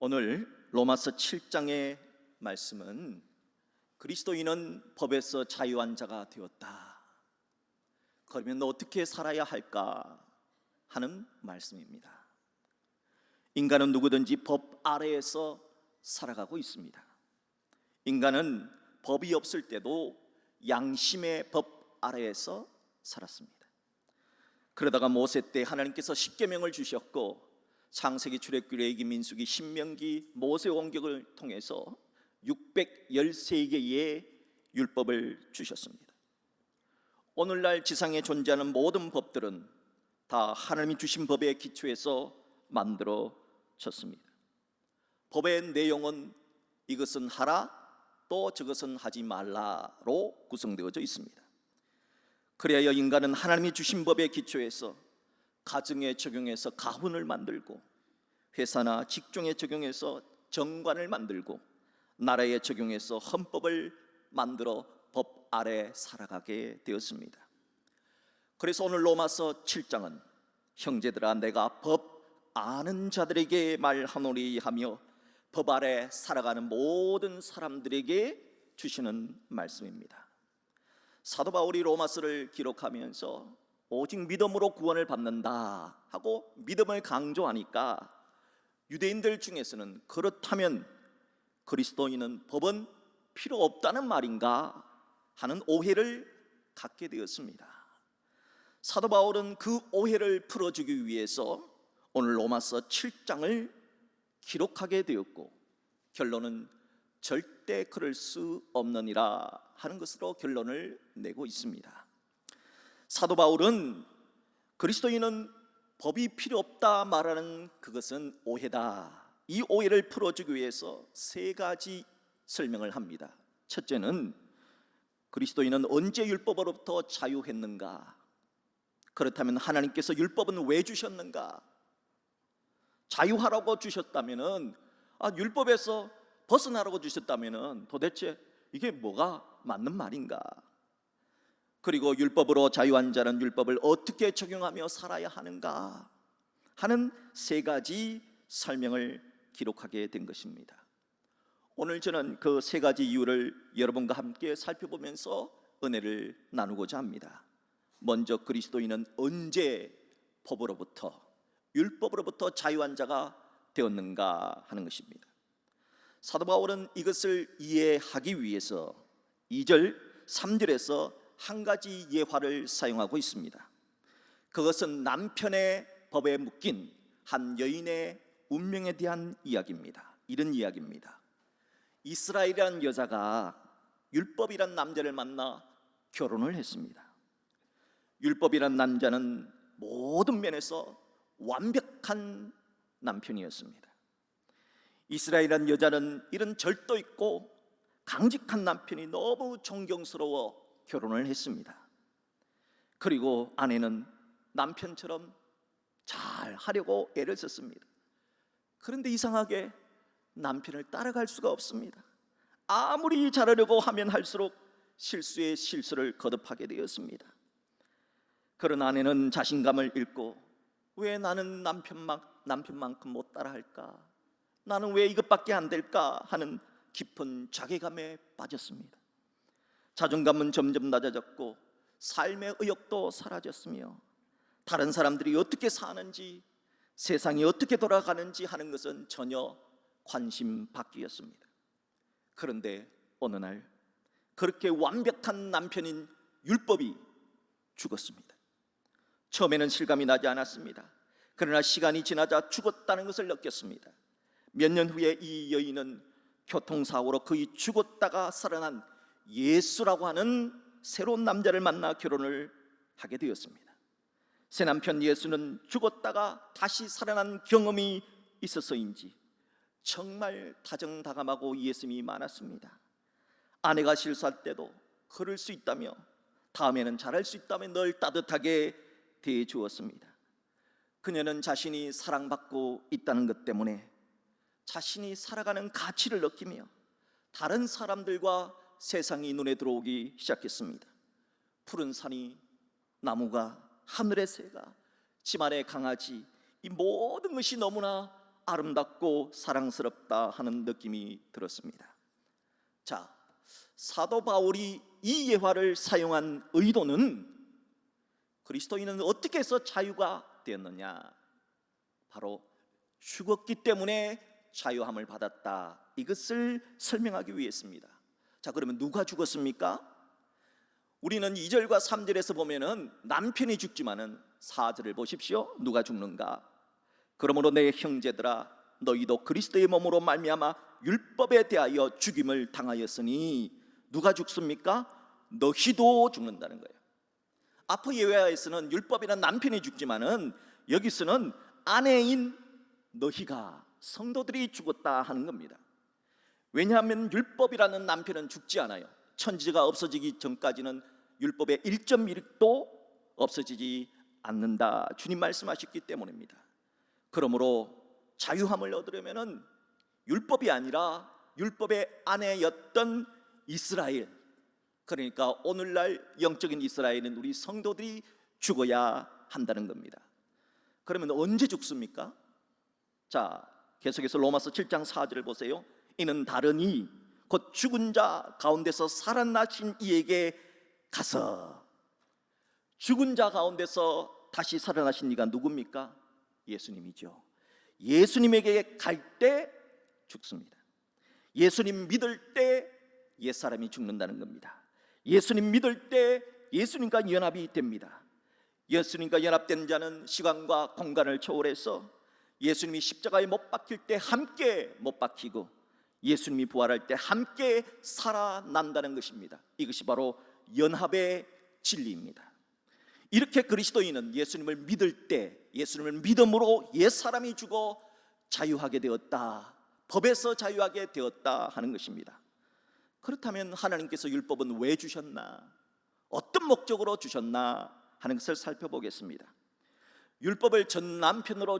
오늘 로마서 7장의 말씀은 그리스도인은 법에서 자유한 자가 되었다. 그러면 어떻게 살아야 할까 하는 말씀입니다. 인간은 누구든지 법 아래에서 살아가고 있습니다. 인간은 법이 없을 때도 양심의 법 아래에서 살았습니다. 그러다가 모세 때 하나님께서 십계명을 주셨고 창세기, 출애굽기, 레위기, 민수기, 신명기, 모세오경을 통해서 613개의 율법을 주셨습니다. 오늘날 지상에 존재하는 모든 법들은 다 하나님이 주신 법에 기초해서 만들어졌습니다. 법의 내용은 이것은 하라, 또 저것은 하지 말라로 구성되어져 있습니다. 그래야 인간은 하나님이 주신 법에 기초해서 가정에 적용해서 가훈을 만들고, 회사나 직종에 적용해서 정관을 만들고, 나라에 적용해서 헌법을 만들어 법 아래 살아가게 되었습니다. 그래서 오늘 로마서 7장은 형제들아 내가 법 아는 자들에게 말하노니 하며 법 아래 살아가는 모든 사람들에게 주시는 말씀입니다. 사도 바울이 로마서를 기록하면서 오직 믿음으로 구원을 받는다 하고 믿음을 강조하니까 유대인들 중에서는 그렇다면 그리스도인은 법은 필요 없다는 말인가 하는 오해를 갖게 되었습니다. 사도 바울은 그 오해를 풀어주기 위해서 오늘 로마서 7장을 기록하게 되었고, 결론은 절대 그럴 수 없느니라 하는 것으로 결론을 내고 있습니다. 사도 바울은 그리스도인은 법이 필요 없다 말하는 그것은 오해다, 이 오해를 풀어주기 위해서 세 가지 설명을 합니다. 첫째는 그리스도인은 언제 율법으로부터 자유했는가? 그렇다면 하나님께서 율법은 왜 주셨는가? 자유하라고 주셨다면, 율법에서 벗어나라고 주셨다면 도대체 이게 뭐가 맞는 말인가? 그리고 율법으로 자유한 자는 율법을 어떻게 적용하며 살아야 하는가 하는 세 가지 설명을 기록하게 된 것입니다. 오늘 저는 그 세 가지 이유를 여러분과 함께 살펴보면서 은혜를 나누고자 합니다. 먼저 그리스도인은 언제 법으로부터, 율법으로부터 자유한 자가 되었는가 하는 것입니다. 사도 바울은 이것을 이해하기 위해서 2절, 3절에서 한 가지 예화를 사용하고 있습니다. 그것은 남편의 법에 묶인 한 여인의 운명에 대한 이야기입니다. 이런 이야기입니다. 이스라엘이라는 여자가 율법이란 남자를 만나 결혼을 했습니다. 율법이란 남자는 모든 면에서 완벽한 남편이었습니다. 이스라엘이라는 여자는 이런 절도 있고 강직한 남편이 너무 존경스러워 결혼을 했습니다. 그리고 아내는 남편처럼 잘 하려고 애를 썼습니다. 그런데 이상하게 남편을 따라갈 수가 없습니다. 아무리 잘하려고 하면 할수록 실수에 실수를 거듭하게 되었습니다. 그런 아내는 자신감을 잃고, 왜 나는 남편만큼 못 따라할까? 나는 왜 이것밖에 안 될까? 하는 깊은 자괴감에 빠졌습니다. 자존감은 점점 낮아졌고 삶의 의욕도 사라졌으며 다른 사람들이 어떻게 사는지, 세상이 어떻게 돌아가는지 하는 것은 전혀 관심 밖이었습니다. 그런데 어느 날 그렇게 완벽한 남편인 율법이 죽었습니다. 처음에는 실감이 나지 않았습니다. 그러나 시간이 지나자 죽었다는 것을 느꼈습니다. 몇 년 후에 이 여인은 교통사고로 거의 죽었다가 살아난 예수라고 하는 새로운 남자를 만나 결혼을 하게 되었습니다. 새 남편 예수는 죽었다가 다시 살아난 경험이 있어서인지 정말 다정다감하고 이해심이 많았습니다. 아내가 실수할 때도 그럴 수 있다며, 다음에는 잘할 수 있다며 늘 따뜻하게 대해주었습니다. 그녀는 자신이 사랑받고 있다는 것 때문에 자신이 살아가는 가치를 느끼며 다른 사람들과 세상이 눈에 들어오기 시작했습니다. 푸른 산이, 나무가, 하늘의 새가, 집안의 강아지, 이 모든 것이 너무나 아름답고 사랑스럽다 하는 느낌이 들었습니다. 자, 사도 바울이 이 예화를 사용한 의도는 그리스도인은 어떻게 해서 자유가 되었느냐? 바로 죽었기 때문에 자유함을 받았다, 이것을 설명하기 위해서입니다. 자, 그러면 누가 죽었습니까? 우리는 2절과 3절에서 보면은 남편이 죽지만은 4절을 보십시오. 누가 죽는가? 그러므로 내 형제들아, 너희도 그리스도의 몸으로 말미암아 율법에 대하여 죽임을 당하였으니 누가 죽습니까? 너희도 죽는다는 거예요. 앞의 예화에서는 율법이란 남편이 죽지만은 여기서는 아내인 너희가, 성도들이 죽었다 하는 겁니다. 왜냐하면 율법이라는 남편은 죽지 않아요. 천지가 없어지기 전까지는 율법의 1.1도 없어지지 않는다, 주님 말씀하셨기 때문입니다. 그러므로 자유함을 얻으려면 율법이 아니라 율법의 아내였던 이스라엘, 그러니까 오늘날 영적인 이스라엘은 우리 성도들이 죽어야 한다는 겁니다. 그러면 언제 죽습니까? 자, 계속해서 로마서 7장 4절을 보세요. 이는 다르니 곧 죽은 자 가운데서 살아나신 이에게 가서. 죽은 자 가운데서 다시 살아나신 이가 누굽니까? 예수님이죠. 예수님에게 갈 때 죽습니다. 예수님 믿을 때 옛사람이 죽는다는 겁니다. 예수님 믿을 때 예수님과 연합이 됩니다. 예수님과 연합된 자는 시간과 공간을 초월해서 예수님이 십자가에 못 박힐 때 함께 못 박히고 예수님이 부활할 때 함께 살아난다는 것입니다. 이것이 바로 연합의 진리입니다. 이렇게 그리스도인은 예수님을 믿을 때 예수님을 믿음으로 옛사람이 죽어 자유하게 되었다, 법에서 자유하게 되었다 하는 것입니다. 그렇다면 하나님께서 율법은 왜 주셨나, 어떤 목적으로 주셨나 하는 것을 살펴보겠습니다. 율법을 전 남편으로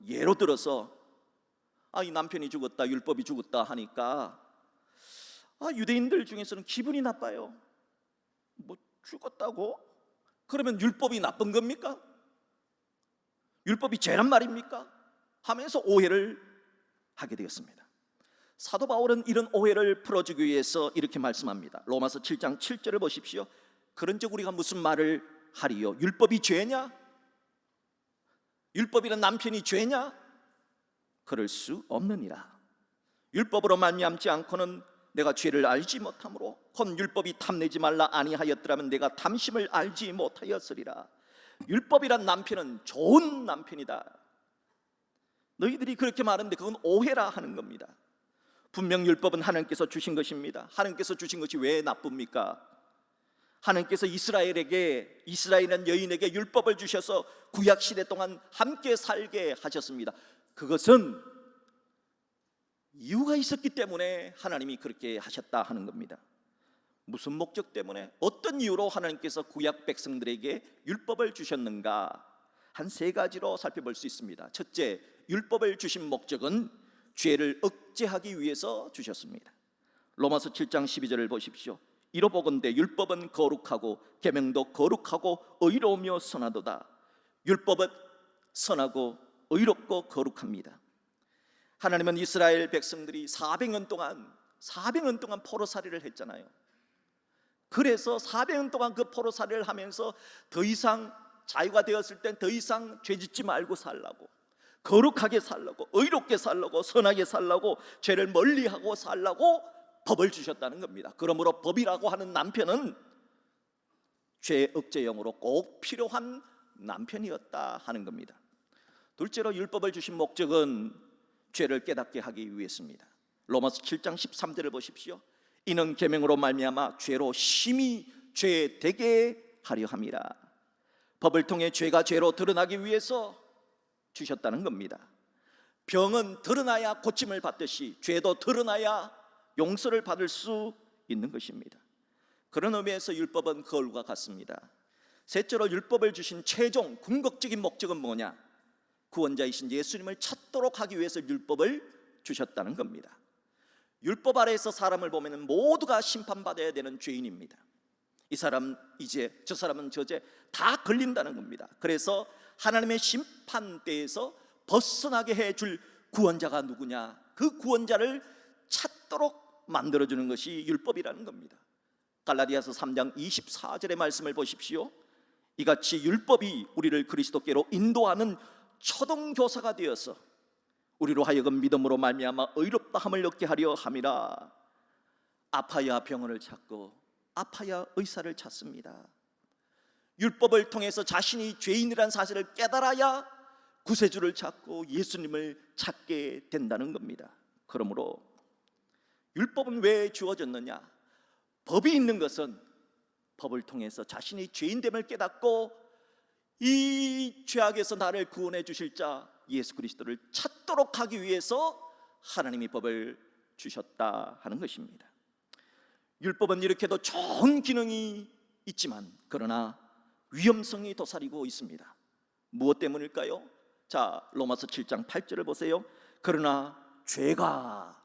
예로 들어서 이 남편이 죽었다, 율법이 죽었다 하니까 유대인들 중에서는 기분이 나빠요. 뭐 죽었다고? 그러면 율법이 나쁜 겁니까? 율법이 죄란 말입니까? 하면서 오해를 하게 되었습니다. 사도 바울은 이런 오해를 풀어주기 위해서 이렇게 말씀합니다. 로마서 7장 7절을 보십시오. 그런즉 우리가 무슨 말을 하리요? 율법이 죄냐? 율법이란 남편이 죄냐? 그럴 수 없느니라. 율법으로 말미암지 않고는 내가 죄를 알지 못하므로 곧 율법이 탐내지 말라 아니하였더라면 내가 탐심을 알지 못하였으리라. 율법이란 남편은 좋은 남편이다. 너희들이 그렇게 말하는데 그건 오해라 하는 겁니다. 분명 율법은 하나님께서 주신 것입니다. 하나님께서 주신 것이 왜 나쁩니까? 하나님께서 이스라엘이라는 여인에게 율법을 주셔서 구약 시대 동안 함께 살게 하셨습니다. 그것은 이유가 있었기 때문에 하나님이 그렇게 하셨다 하는 겁니다. 무슨 목적 때문에, 어떤 이유로 하나님께서 구약 백성들에게 율법을 주셨는가? 한 세 가지로 살펴볼 수 있습니다. 첫째, 율법을 주신 목적은 죄를 억제하기 위해서 주셨습니다. 로마서 7장 12절을 보십시오. 이로보건대 율법은 거룩하고 계명도 거룩하고 의로우며 선하도다. 율법은 선하고 의롭고 거룩합니다. 하나님은 이스라엘 백성들이 400년 동안 포로살이를 했잖아요. 그래서 400년 동안 그 포로살이를 하면서 더 이상 자유가 되었을 땐 더 이상 죄짓지 말고 살라고, 거룩하게 살라고, 의롭게 살라고, 선하게 살라고, 죄를 멀리하고 살라고 법을 주셨다는 겁니다. 그러므로 법이라고 하는 남편은 죄 억제용으로 꼭 필요한 남편이었다 하는 겁니다. 둘째로 율법을 주신 목적은 죄를 깨닫게 하기 위해서입니다. 로마서 7장 13절을 보십시오. 이는 계명으로 말미암아 죄로 심히 죄되게 하려 함이라. 법을 통해 죄가 죄로 드러나기 위해서 주셨다는 겁니다. 병은 드러나야 고침을 받듯이 죄도 드러나야 용서를 받을 수 있는 것입니다. 그런 의미에서 율법은 거울과 같습니다. 셋째로 율법을 주신 최종 궁극적인 목적은 뭐냐? 구원자이신 예수님을 찾도록 하기 위해서 율법을 주셨다는 겁니다. 율법 아래에서 사람을 보면 모두가 심판받아야 되는 죄인입니다. 이 사람 이제, 저 사람은 저제 다 걸린다는 겁니다. 그래서 하나님의 심판대에서 벗어나게 해줄 구원자가 누구냐, 그 구원자를 찾도록 만들어주는 것이 율법이라는 겁니다. 갈라디아서 3장 24절의 말씀을 보십시오. 이같이 율법이 우리를 그리스도께로 인도하는 초등교사가 되어서 우리로 하여금 믿음으로 말미암아 의롭다함을 얻게 하려 함이라. 아파야 병원을 찾고 아파야 의사를 찾습니다. 율법을 통해서 자신이 죄인이라는 사실을 깨달아야 구세주를 찾고 예수님을 찾게 된다는 겁니다. 그러므로 율법은 왜 주어졌느냐? 법이 있는 것은 법을 통해서 자신이 죄인됨을 깨닫고 이 죄악에서 나를 구원해 주실 자 예수 그리스도를 찾도록 하기 위해서 하나님이 법을 주셨다 하는 것입니다. 율법은 이렇게도 좋은 기능이 있지만 그러나 위험성이 도사리고 있습니다. 무엇 때문일까요? 자, 로마서 7장 8절을 보세요. 그러나 죄가,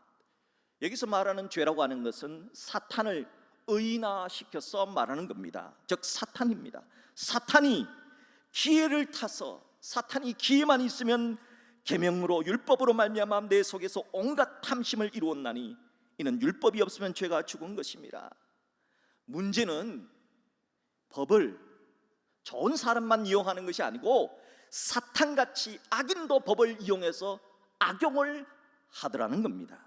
여기서 말하는 죄라고 하는 것은 사탄을 의인화시켜서 말하는 겁니다. 즉 사탄입니다. 사탄이 기회를 타서, 사탄이 기회만 있으면 계명으로 율법으로 말미암아 내 속에서 온갖 탐심을 이루었나니 이는 율법이 없으면 죄가 죽은 것입니다. 문제는 법을 좋은 사람만 이용하는 것이 아니고 사탄같이 악인도 법을 이용해서 악용을 하더라는 겁니다.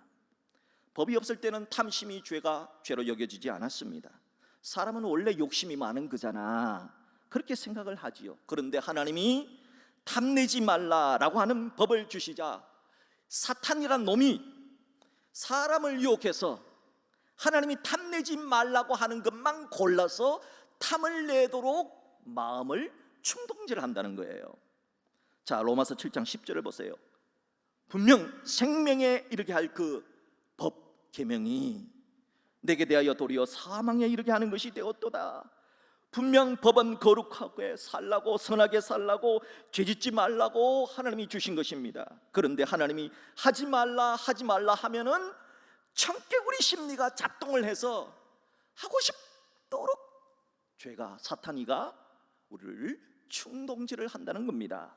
법이 없을 때는 탐심이 죄로 여겨지지 않았습니다. 사람은 원래 욕심이 많은 거잖아, 그렇게 생각을 하지요. 그런데 하나님이 탐내지 말라라고 하는 법을 주시자 사탄이란 놈이 사람을 유혹해서 하나님이 탐내지 말라고 하는 것만 골라서 탐을 내도록 마음을 충동질한다는 거예요. 자, 로마서 7장 10절을 보세요. 분명 생명에 이르게 할 그 법 계명이 내게 대하여 도리어 사망에 이르게 하는 것이 되었도다. 분명 법은 거룩하게 살라고, 선하게 살라고, 죄짓지 말라고 하나님이 주신 것입니다. 그런데 하나님이 하지 말라 하면은 청개구리 심리가 작동을 해서 하고 싶도록 죄가, 사탄이가 우리를 충동질을 한다는 겁니다.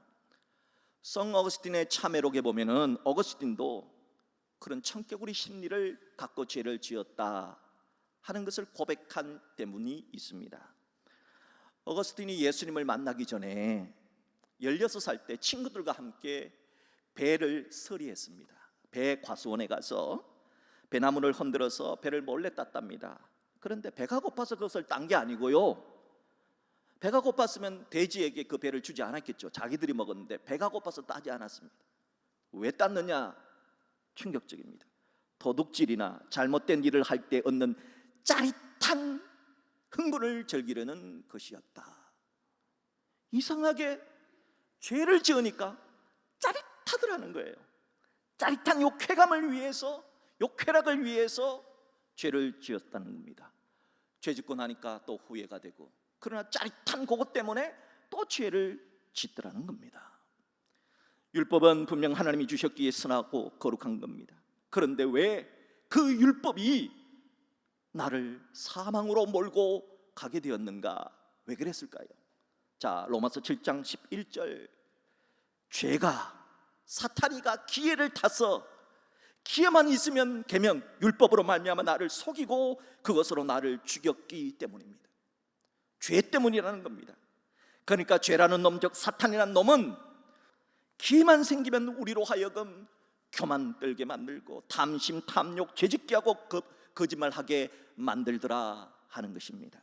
성 어거스틴의 참회록에 보면은 어거스틴도 그런 청개구리 심리를 갖고 죄를 지었다 하는 것을 고백한 때문이 있습니다. 어거스틴이 예수님을 만나기 전에 16살 때 친구들과 함께 배를 서리했습니다. 배 과수원에 가서 배나무를 흔들어서 배를 몰래 땄답니다. 그런데 배가 고파서 그것을 딴 게 아니고요, 배가 고팠으면 돼지에게 그 배를 주지 않았겠죠. 자기들이 먹었는데 배가 고파서 따지 않았습니다. 왜 땄느냐? 충격적입니다. 도둑질이나 잘못된 일을 할 때 얻는 짜릿한 흥분을 즐기려는 것이었다. 이상하게 죄를 지으니까 짜릿하더라는 거예요. 짜릿한 요 쾌감을 위해서, 요 쾌락을 위해서 죄를 지었다는 겁니다. 죄 짓고 나니까 또 후회가 되고, 그러나 짜릿한 그것 때문에 또 죄를 짓더라는 겁니다. 율법은 분명 하나님이 주셨기에 선하고 거룩한 겁니다. 그런데 왜 그 율법이 나를 사망으로 몰고 가게 되었는가? 왜 그랬을까요? 자, 로마서 7장 11절. 죄가, 사탄이가 기회를 타서 기회만 있으면 계명, 율법으로 말미암아 나를 속이고 그것으로 나를 죽였기 때문입니다. 죄 때문이라는 겁니다. 그러니까 죄라는 놈, 즉 사탄이라는 놈은 기회만 생기면 우리로 하여금 교만 떨게 만들고 탐심, 탐욕, 죄짓게 하고 거짓말하게 만들더라 하는 것입니다.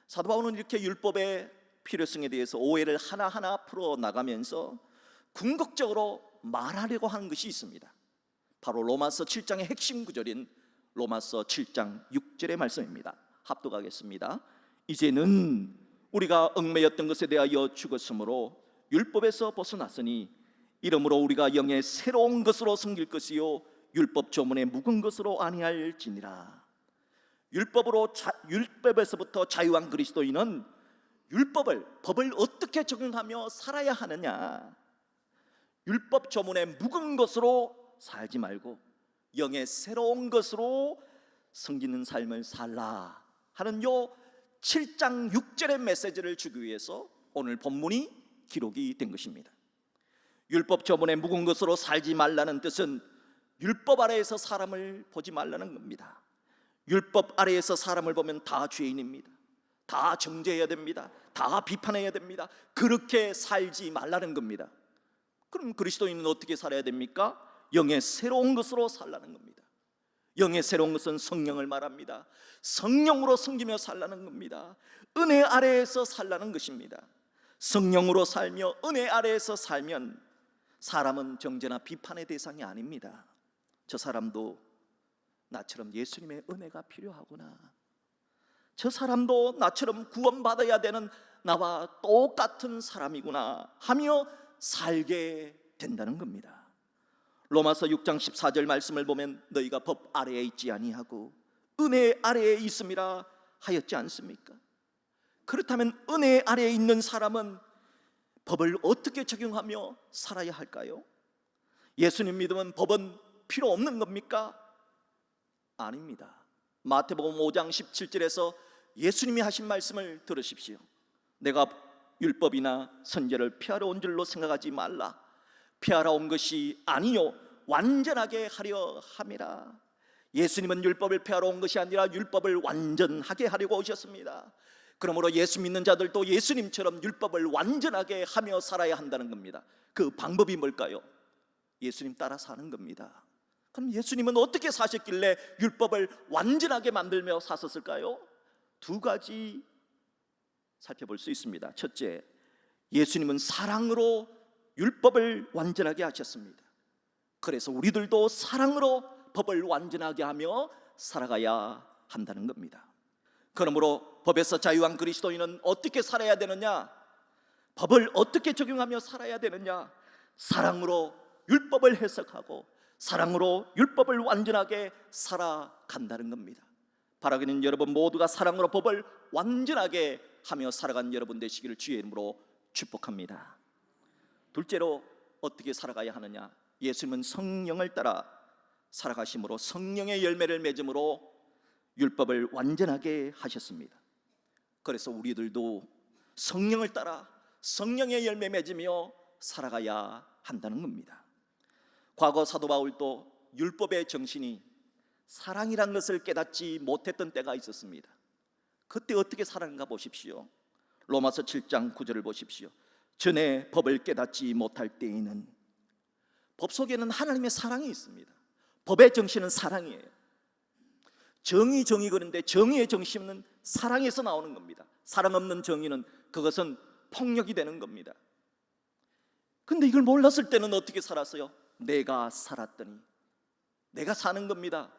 사도 바울은 이렇게 율법의 필요성에 대해서 오해를 하나하나 풀어나가면서 궁극적으로 말하려고 하는 것이 있습니다. 바로 로마서 7장의 핵심 구절인 로마서 7장 6절의 말씀입니다. 합독하겠습니다. 이제는 우리가 얽매였던 것에 대하여 죽었으므로 율법에서 벗어났으니 이러므로 우리가 영의 새로운 것으로 섬길 것이요 율법 조문의 묵은 것으로 아니할지니라. 율법에서부터 자유한 그리스도인은 법을 어떻게 적용하며 살아야 하느냐, 율법 조문의 묵은 것으로 살지 말고 영의 새로운 것으로 섬기는 삶을 살라 하는 요 7장 6절의 메시지를 주기 위해서 오늘 본문이 기록이 된 것입니다. 율법 저문에 묵은 것으로 살지 말라는 뜻은 율법 아래에서 사람을 보지 말라는 겁니다. 율법 아래에서 사람을 보면 다 죄인입니다. 다 정죄해야 됩니다. 다 비판해야 됩니다. 그렇게 살지 말라는 겁니다. 그럼 그리스도인은 어떻게 살아야 됩니까? 영의 새로운 것으로 살라는 겁니다. 영의 새로운 것은 성령을 말합니다. 성령으로 섬기며 살라는 겁니다. 은혜 아래에서 살라는 것입니다. 성령으로 살며 은혜 아래에서 살면 사람은 정죄나 비판의 대상이 아닙니다. 저 사람도 나처럼 예수님의 은혜가 필요하구나, 저 사람도 나처럼 구원받아야 되는 나와 똑같은 사람이구나 하며 살게 된다는 겁니다. 로마서 6장 14절 말씀을 보면 너희가 법 아래에 있지 아니하고 은혜 아래에 있음이라 하였지 않습니까? 그렇다면 은혜 아래에 있는 사람은 법을 어떻게 적용하며 살아야 할까요? 예수님 믿으면 법은 필요 없는 겁니까? 아닙니다. 마태복음 5장 17절에서 예수님이 하신 말씀을 들으십시오. 내가 율법이나 선제를 피하러 온 줄로 생각하지 말라. 피하러 온 것이 아니요 완전하게 하려 함이라. 예수님은 율법을 피하러 온 것이 아니라 율법을 완전하게 하려고 오셨습니다. 그러므로 예수 믿는 자들도 예수님처럼 율법을 완전하게 하며 살아야 한다는 겁니다. 그 방법이 뭘까요? 예수님 따라 사는 겁니다. 그럼 예수님은 어떻게 사셨길래 율법을 완전하게 만들며 사셨을까요? 두 가지 살펴볼 수 있습니다. 첫째, 예수님은 사랑으로 율법을 완전하게 하셨습니다. 그래서 우리들도 사랑으로 법을 완전하게 하며 살아가야 한다는 겁니다. 그러므로 법에서 자유한 그리스도인은 어떻게 살아야 되느냐? 법을 어떻게 적용하며 살아야 되느냐? 사랑으로 율법을 해석하고 사랑으로 율법을 완전하게 살아간다는 겁니다. 바라기는 여러분 모두가 사랑으로 법을 완전하게 하며 살아간 여러분 되시기를 주의 이름으로 축복합니다. 둘째로 어떻게 살아가야 하느냐? 예수님은 성령을 따라 살아가심으로 성령의 열매를 맺음으로 율법을 완전하게 하셨습니다. 그래서 우리들도 성령을 따라 성령의 열매 맺으며 살아가야 한다는 겁니다. 과거 사도 바울도 율법의 정신이 사랑이란 것을 깨닫지 못했던 때가 있었습니다. 그때 어떻게 살았는가 보십시오. 로마서 7장 9절을 보십시오. 전에 법을 깨닫지 못할 때에는, 법 속에는 하나님의 사랑이 있습니다. 법의 정신은 사랑이에요. 정의 그런데 정의의 정신은 사랑에서 나오는 겁니다. 사랑 없는 정의는 그것은 폭력이 되는 겁니다. 근데 이걸 몰랐을 때는 어떻게 살았어요? 내가 살았더니, 내가 사는 겁니다.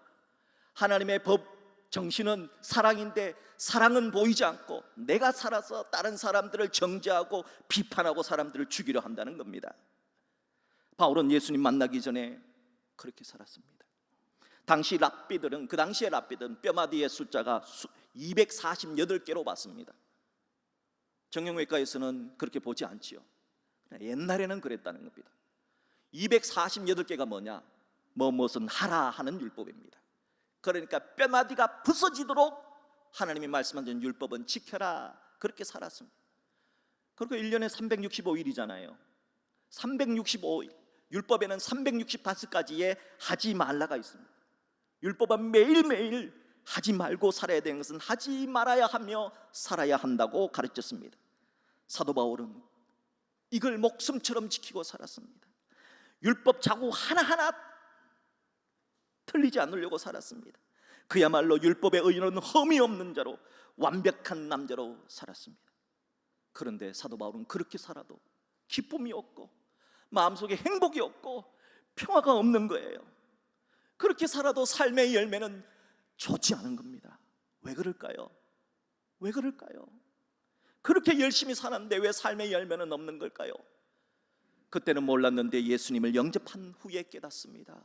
하나님의 법 정신은 사랑인데 사랑은 보이지 않고 내가 살아서 다른 사람들을 정죄하고 비판하고 사람들을 죽이려 한다는 겁니다. 바울은 예수님 만나기 전에 그렇게 살았습니다. 당시 랍비들은, 그 당시의 랍비들은 뼈마디의 숫자가 248개로 봤습니다. 정형외과에서는 그렇게 보지 않지요. 옛날에는 그랬다는 겁니다. 248개가 뭐냐? 무엇은 하라 하는 율법입니다. 그러니까 뼈마디가 부서지도록 하나님이 말씀하신 율법은 지켜라, 그렇게 살았습니다. 그리고 1년에 365일이잖아요 365일, 율법에는 365가지의 하지 말라가 있습니다. 율법은 매일매일 하지 말고 살아야 되는 것은 하지 말아야 하며 살아야 한다고 가르쳤습니다. 사도 바울은 이걸 목숨처럼 지키고 살았습니다. 율법 자구 하나하나 틀리지 않으려고 살았습니다. 그야말로 율법의 의인은 흠이 없는 자로, 완벽한 남자로 살았습니다. 그런데 사도 바울은 그렇게 살아도 기쁨이 없고 마음속에 행복이 없고 평화가 없는 거예요. 그렇게 살아도 삶의 열매는 좋지 않은 겁니다. 왜 그럴까요? 왜 그럴까요? 그렇게 열심히 사는데 왜 삶의 열매는 없는 걸까요? 그때는 몰랐는데 예수님을 영접한 후에 깨닫습니다.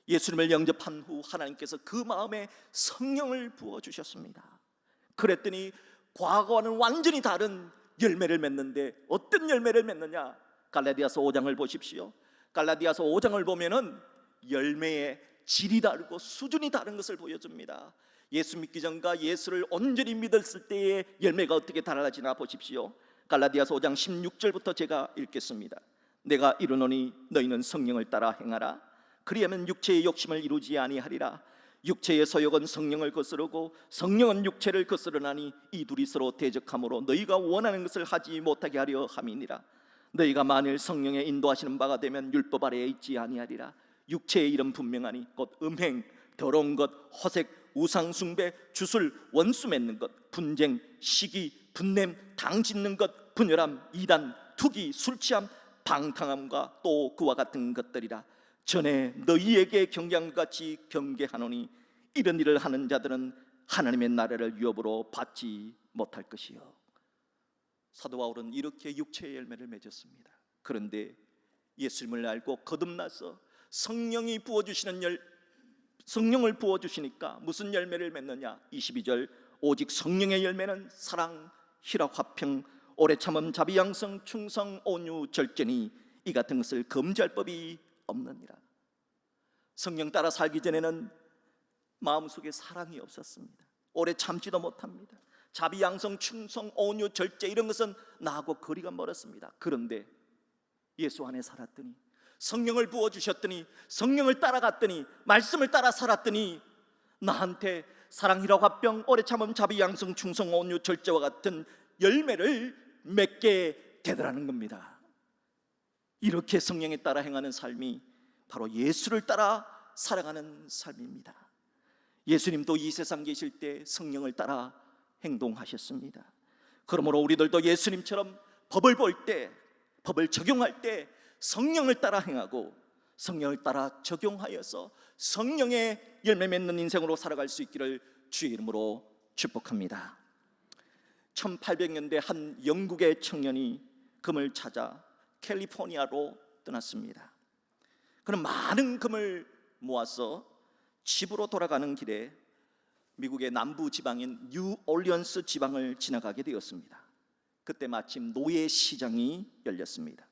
예수님을 영접한 후 하나님께서 그 마음에 성령을 부어주셨습니다. 그랬더니 과거와는 완전히 다른 열매를 맺는데, 어떤 열매를 맺느냐? 갈라디아서 5장을 보십시오. 갈라디아서 5장을 보면은 열매의 질이 다르고 수준이 다른 것을 보여줍니다. 예수 믿기 전과 예수를 온전히 믿었을 때의 열매가 어떻게 달라지나 보십시오. 갈라디아서 5장 16절부터 제가 읽겠습니다. 내가 이르노니 너희는 성령을 따라 행하라. 그리하면 육체의 욕심을 이루지 아니하리라. 육체의 소욕은 성령을 거스르고 성령은 육체를 거스르나니 이 둘이 서로 대적하므로 너희가 원하는 것을 하지 못하게 하려 함이니라. 너희가 만일 성령의 인도하시는 바가 되면 율법 아래에 있지 아니하리라. 육체의 일은 분명하니 곧 음행, 더러운 것, 허색, 우상 숭배, 주술, 원수 맺는 것, 분쟁, 시기, 분냄, 당 짓는 것, 분열함, 이단, 투기, 술취함, 방탕함과 또 그와 같은 것들이라. 전에 너희에게 경계함같이 경계하노니 이런 일을 하는 자들은 하나님의 나라를 유업으로 받지 못할 것이요. 사도 바울은 이렇게 육체의 열매를 맺었습니다. 그런데 예수님을 알고 거듭나서 성령을 부어주시니까 무슨 열매를 맺느냐? 22절 오직 성령의 열매는 사랑, 희락, 화평, 오래 참음, 자비, 양성, 충성, 온유, 절제니 이 같은 것을 금지할 법이 없느니라. 성령 따라 살기 전에는 마음속에 사랑이 없었습니다. 오래 참지도 못합니다. 자비, 양성, 충성, 온유, 절제 이런 것은 나하고 거리가 멀었습니다. 그런데 예수 안에 살았더니 성령을 부어주셨더니 성령을 따라갔더니 말씀을 따라 살았더니 나한테 사랑, 희락, 화평, 오래 참음, 자비, 양성, 충성, 온유, 절제와 같은 열매를 맺게 되더라는 겁니다. 이렇게 성령에 따라 행하는 삶이 바로 예수를 따라 살아가는 삶입니다. 예수님도 이 세상 계실 때 성령을 따라 행동하셨습니다. 그러므로 우리들도 예수님처럼 법을 볼 때, 법을 적용할 때 성령을 따라 행하고 성령을 따라 적용하여서 성령의 열매 맺는 인생으로 살아갈 수 있기를 주의 이름으로 축복합니다. 1800년대 한 영국의 청년이 금을 찾아 캘리포니아로 떠났습니다. 그는 많은 금을 모아서 집으로 돌아가는 길에 미국의 남부 지방인 뉴올리언스 지방을 지나가게 되었습니다. 그때 마침 노예 시장이 열렸습니다.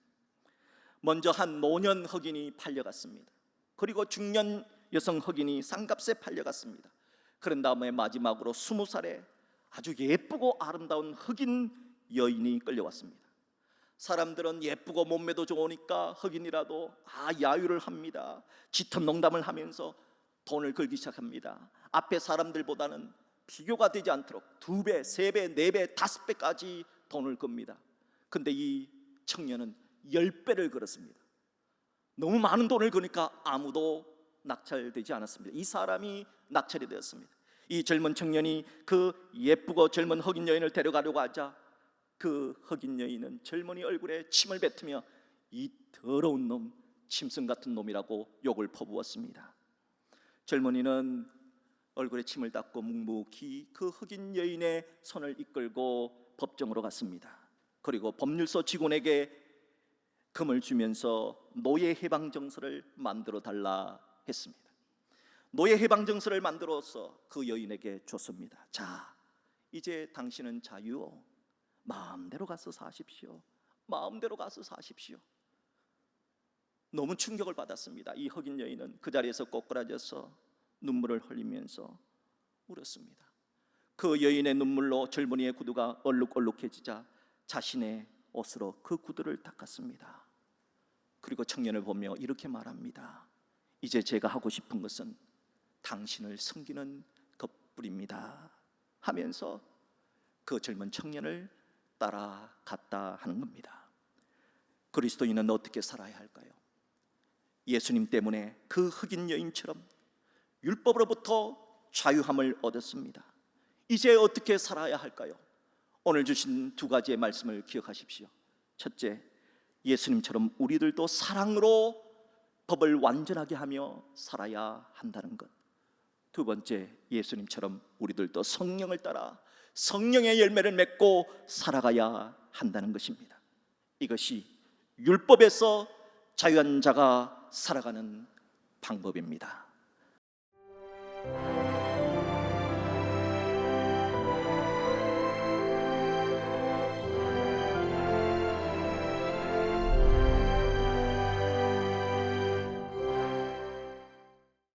먼저 한 노년 흑인이 팔려갔습니다. 그리고 중년 여성 흑인이 싼값에 팔려갔습니다. 그런 다음에 마지막으로 20살의 아주 예쁘고 아름다운 흑인 여인이 끌려왔습니다. 사람들은 예쁘고 몸매도 좋으니까 흑인이라도 야유를 합니다. 짙은 농담을 하면서 돈을 걸기 시작합니다. 앞에 사람들보다는 비교가 되지 않도록 2배, 3배, 4배, 5배까지 돈을 겁니다. 근데 이 청년은 10배를 걸었습니다. 너무 많은 돈을 거니까 아무도 낙찰되지 않았습니다. 이 사람이 낙찰이 되었습니다. 이 젊은 청년이 그 예쁘고 젊은 흑인 여인을 데려가려고 하자 그 흑인 여인은 젊은이 얼굴에 침을 뱉으며 이 더러운 놈, 짐승 같은 놈이라고 욕을 퍼부었습니다. 젊은이는 얼굴에 침을 닦고 묵묵히 그 흑인 여인의 손을 이끌고 법정으로 갔습니다. 그리고 법률서 직원에게 금을 주면서 노예 해방 정서를 만들어 달라 했습니다. 노예 해방 정서를 만들어서 그 여인에게 줬습니다. 자, 이제 당신은 자유요. 마음대로 가서 사십시오. 마음대로 가서 사십시오. 너무 충격을 받았습니다. 이 흑인 여인은 그 자리에서 꼬꾸라져서 눈물을 흘리면서 울었습니다. 그 여인의 눈물로 젊은이의 구두가 얼룩얼룩해지자 자신의 옷으로 그 구두를 닦았습니다. 그리고 청년을 보며 이렇게 말합니다. 이제 제가 하고 싶은 것은 당신을 섬기는 것뿐입니다 하면서 그 젊은 청년을 따라갔다 하는 겁니다. 그리스도인은 어떻게 살아야 할까요? 예수님 때문에 그 흑인 여인처럼 율법으로부터 자유함을 얻었습니다. 이제 어떻게 살아야 할까요? 오늘 주신 2가지의 말씀을 기억하십시오. 첫째, 예수님처럼 우리들도 사랑으로 법을 완전하게 하며 살아야 한다는 것. 2번째, 예수님처럼 우리들도 성령을 따라 성령의 열매를 맺고 살아가야 한다는 것입니다. 이것이 율법에서 자유한 자가 살아가는 방법입니다.